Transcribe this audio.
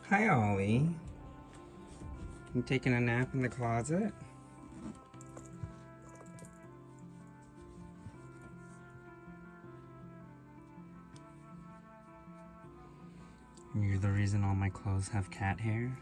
Hi, Ollie. You taking a nap in the closet? You're the reason all my clothes have cat hair?